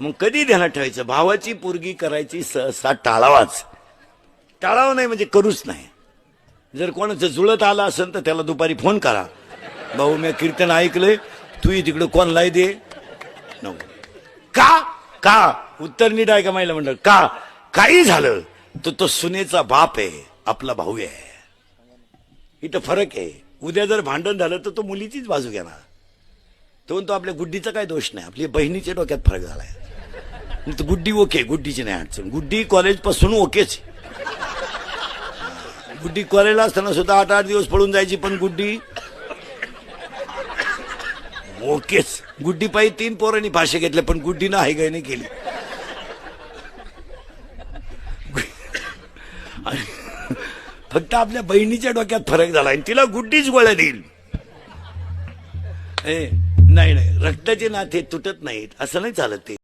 मग कधी ध्यानात ठेवायचं, भावाची पोरगी करायची सहसा टाळावाच. टाळावं नाही म्हणजे करूच नाही. जर कोणाचं जुळत आलं असेल तर त्याला दुपारी फोन करा, भाऊ मी कीर्तन ऐकलंय, तू तिकडं कोणला दे. नको. का का उत्तर नीट आहे का महिला मंडळ? का काही झालं तर तो सुनेचा बाप आहे, आपला भाऊ आहे. इथं फरक आहे. उद्या जर भांडण झालं तर तो मुलीचीच बाजू घेणार. तो म्हणतो आपल्या गुड्डीचा काय दोष नाही, आपल्या बहिणीच्या डोक्यात फरक झालाय. गुड्डी ओके, गुड्डीची नाही अडचण. गुड्डी कॉलेज पासून ओकेच. गुड्डी कॉलेजला असताना सुद्धा 8-8 दिवस पळून जायची, पण गुड्डी ओकेच. गुड्डी पायी 3 पोरांनी फाशी घेतले, पण गुड्डीनं हाय गाय नाही केली. फक्त आपल्या बहिणीच्या डोक्यात फरक झाला आणि तिला गुड्डीच गोळ्या देईल. नाही नाही, रक्ताचे नाते तुटत नाहीत, असं नाही चालत ते.